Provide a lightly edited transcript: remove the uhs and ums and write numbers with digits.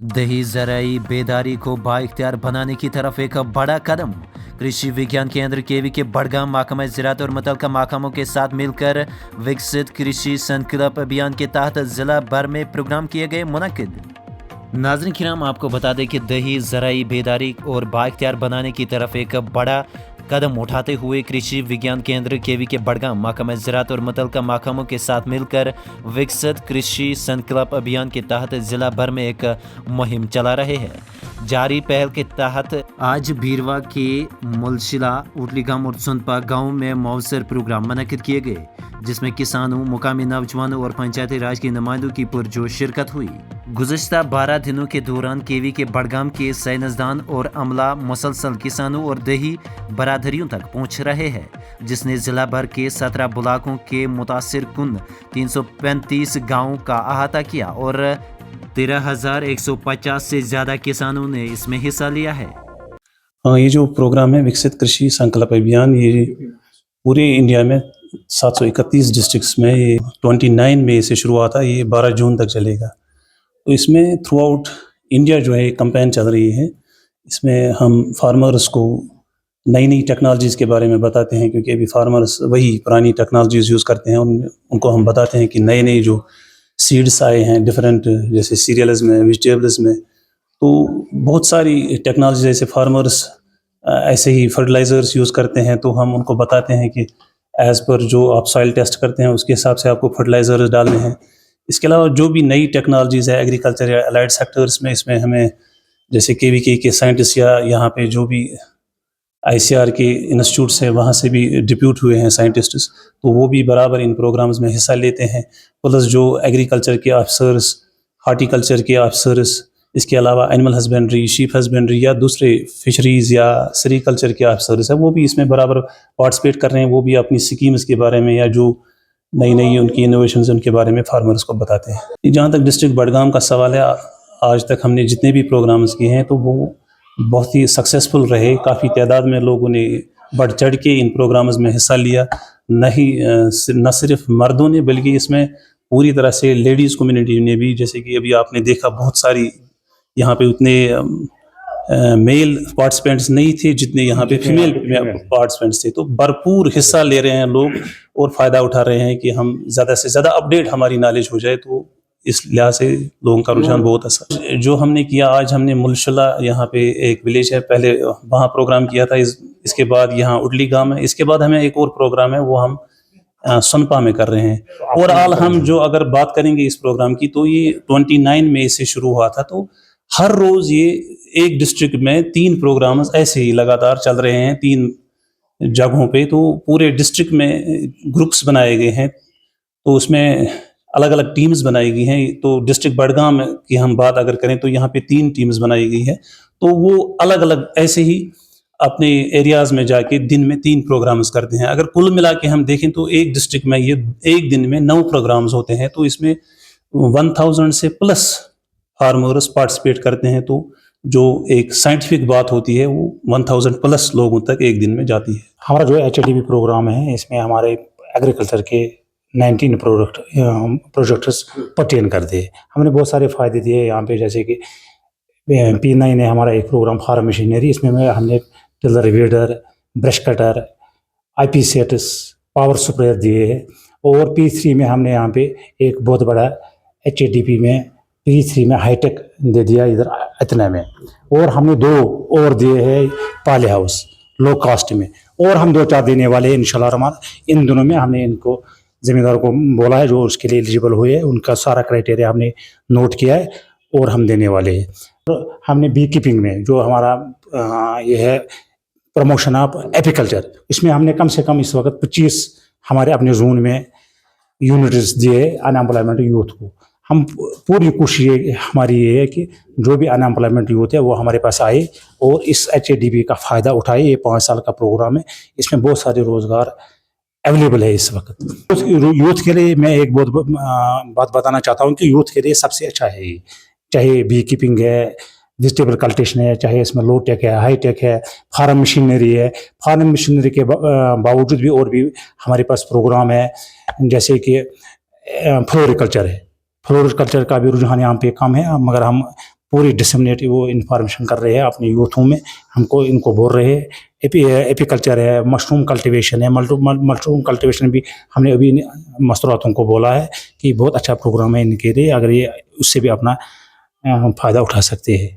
दही ज़राई बेदारी को बाइख्तियार बनाने की तरफ एक बड़ा कदम। कृषि विज्ञान केंद्र केवी के बड़गाम महकमा ज़राअत और मुतल्लिका महकमों के साथ मिलकर विकसित कृषि संकल्प अभियान के तहत ज़िला भर में प्रोग्राम किए गए मुनक्किद। नाज़रीन किराम, आपको बता दें कि दही ज़राई बेदारी और बाइख्तियार बनाने की तरफ एक बड़ा कदम उठाते हुए कृषि विज्ञान केंद्र केवी के बड़गाम महकमा ज़राअत और मुतल्लिका महकमों के साथ मिलकर विकसित कृषि संकल्प अभियान के तहत जिला भर में एक मुहिम चला रहे हैं। जारी पहल के तहत आज बीरवा के मुलशिला उटलीगाम और सुनपा गांव में मौसर प्रोग्राम मुनक्किद किए गए, जिसमें किसानों, मुकामी नौजवानों और पंचायती राज की नुमाइंदों की पुरजोश शिरकत हुई। गुज़श्ता 12 दिनों के दौरान केवी के बड़गाम के साइंसदान और अमला मुसलसल किसानों और दही बरादरियों तक पहुंच रहे हैं, जिसने जिला भर के 17 ब्लॉकों के मुतासिर कुन 335 गाँवों का अहाता किया और 13,150 से ज़्यादा किसानों ने इसमें हिस्सा लिया है। ये जो प्रोग्राम है विकसित कृषि संकल्प अभियान, ये पूरे इंडिया में 731 डिस्ट्रिक्ट्स में ये 29 मई से शुरू हुआ था, ये 12 जून तक चलेगा। तो इसमें थ्रू आउट इंडिया जो है कैंपेन चल रही है। इसमें हम फार्मर्स को नई नई टेक्नोलॉजीज़ के बारे में बताते हैं, क्योंकि अभी फार्मर्स वही पुरानी टेक्नोलॉजीज़ यूज़ करते हैं। उनको हम बताते हैं कि नए नए जो सीड्स आए हैं डिफरेंट, जैसे सीरियल्स में, वेजिटेबल्स में, तो बहुत सारी टेक्नोलॉजी, जैसे फार्मर्स ऐसे ही फर्टिलाइज़र्स यूज़ करते हैं, तो हम उनको बताते हैं कि एज़ पर जो आप सॉइल टेस्ट करते हैं उसके हिसाब से आपको फर्टिलाइज़र्स डालने हैं। इसके अलावा जो भी नई टेक्नोलॉजीज़ है एग्रीकल्चर या अलाइड सेक्टर्स में, इसमें हमें जैसे केवीके के साइंटिस्ट या यहाँ पे जो भी आईसीआर के इंस्टीट्यूट्स हैं वहाँ से भी डिप्यूट हुए हैं साइंटिस्ट्स, तो वो भी बराबर इन प्रोग्राम्स में हिस्सा लेते हैं। प्लस जो एग्रीकल्चर के ऑफिसर्स, हार्टिकल्चर के ऑफिसर्स, इसके अलावा एनिमल हस्बेंड्री, शीप हस्बेंड्री या दूसरे फिशरीज़ या सेरीकल्चर के ऑफिसर्स हैं, वो भी इसमें बराबर पार्टिसिपेट कर रहे हैं। वो भी अपनी स्कीम्स के बारे में या जो नई नई उनकी इनोवेशंस उनके बारे में फार्मर्स को बताते हैं। जहाँ तक डिस्ट्रिक्ट बड़गाम का सवाल है, आज तक हमने जितने भी प्रोग्राम्स किए हैं तो वो बहुत ही सक्सेसफुल रहे। काफ़ी तादाद में लोगों ने बढ़ चढ़ के इन प्रोग्राम्स में हिस्सा लिया। न सिर्फ मर्दों ने, बल्कि इसमें पूरी तरह से लेडीज़ कम्युनिटी ने भी, जैसे कि अभी आपने देखा बहुत सारी यहाँ पे उतने मेल पार्टिसिपेंट्स नहीं थे जितने यहाँ पे फीमेल पार्टिसिपेंट्स थे, तो भरपूर हिस्सा ले रहे हैं लोग और फ़ायदा उठा रहे हैं कि हम ज़्यादा से ज़्यादा अपडेट हमारी नॉलेज हो जाए। तो इस लिहाज से लोगों का रुझान बहुत अच्छा जो हमने किया। आज हमने मुलशिला, यहाँ पे एक विलेज है, पहले वहाँ प्रोग्राम किया था। इसके बाद यहाँ उडली गांव है। इसके बाद हमें एक और प्रोग्राम है, वो हम सुनपा में कर रहे हैं। ओवरऑल हम जो अगर बात करेंगे इस प्रोग्राम की, तो ये 29 मई से शुरू हुआ था। तो हर रोज़ ये एक डिस्ट्रिक्ट में 3 प्रोग्राम ऐसे ही लगातार चल रहे हैं 3 जगहों पे। तो पूरे डिस्ट्रिक्ट में ग्रुप्स बनाए गए हैं, तो उसमें अलग अलग टीम्स बनाई गई हैं। तो डिस्ट्रिक्ट बड़गाम की हम बात अगर करें तो यहाँ पे 3 टीम्स बनाई गई है। तो वो अलग अलग ऐसे ही अपने एरियाज़ में जाके दिन में 3 प्रोग्राम्स करते हैं। अगर कुल मिला के हम देखें तो एक डिस्ट्रिक्ट में ये एक दिन में 9 प्रोग्राम्स होते हैं। तो इसमें 1000 से प्लस फार्मर्स पार्टिसिपेट करते हैं। तो जो एक साइंटिफिक बात होती है वो 1000 प्लस लोगों तक एक दिन में जाती है। हमारा जो HDB प्रोग्राम है, इसमें हमारे एग्रीकल्चर के 19 प्रोजेक्ट्स पर्टेन करते हैं। हमने बहुत सारे फ़ायदे दिए यहाँ पे, जैसे कि P9 है हमारा एक प्रोग्राम फार्म मशीनरी। इसमें हमने tiller, weeder, brush cutter, IP sets, power sprayer दिए हैं। और P3 में हमने यहाँ पे एक बहुत बड़ा HDB में P3 में हाईटेक दे दिया इधर इतना में। और हमने 2 और दिए हैं पाले हाउस लो कॉस्ट में, और हम 2-4 देने वाले हैं इंशाल्लाह रहमान। इन दोनों में हमने इनको ज़मींदारों को बोला है, जो उसके लिए एलिजिबल हुए हैं उनका सारा क्राइटेरिया हमने नोट किया है और हम देने वाले हैं। तो हमने बी कीपिंग में जो हमारा ये है प्रमोशन ऑफ एपीकल्चर, इसमें हमने कम से कम इस वक्त 25 हमारे अपने जोन में यूनिट्स दिए अनएम्प्लॉयमेंट यूथ को। हम पूरी कोशिश हमारी ये है कि जो भी अनएम्प्लॉयमेंट यूथ है वो हमारे पास आए और इस HDB का फ़ायदा उठाए। ये 5 साल का प्रोग्राम है, इसमें बहुत सारे रोज़गार अवेलेबल है इस वक्त। यूथ के लिए मैं एक बहुत बात बताना चाहता हूँ कि यूथ के लिए सबसे अच्छा है ये, चाहे बी कीपिंग है, वेजिटेबल कल्टिवेशन है, चाहे इसमें लो टेक है, हाई टेक है, फार्म मशीनरी है। फार्म मशीनरी के बावजूद भी और भी हमारे पास प्रोग्राम है, जैसे कि फ्लोरिकल्चर है। फ्लोरिकल्चर का भी रुझान यहाँ पे कम है, मगर हम पूरी डिसमिनेट वो इन्फॉर्मेशन कर रहे हैं अपने यूथों में, हमको इनको बोल रहे हैं। एपीकल्चर है, मशरूम कल्टीवेशन है, मशरूम कल्टीवेशन भी हमने अभी मस्तूरातों को बोला है कि बहुत अच्छा प्रोग्राम है इनके लिए, अगर ये उससे भी अपना फ़ायदा उठा सकते हैं।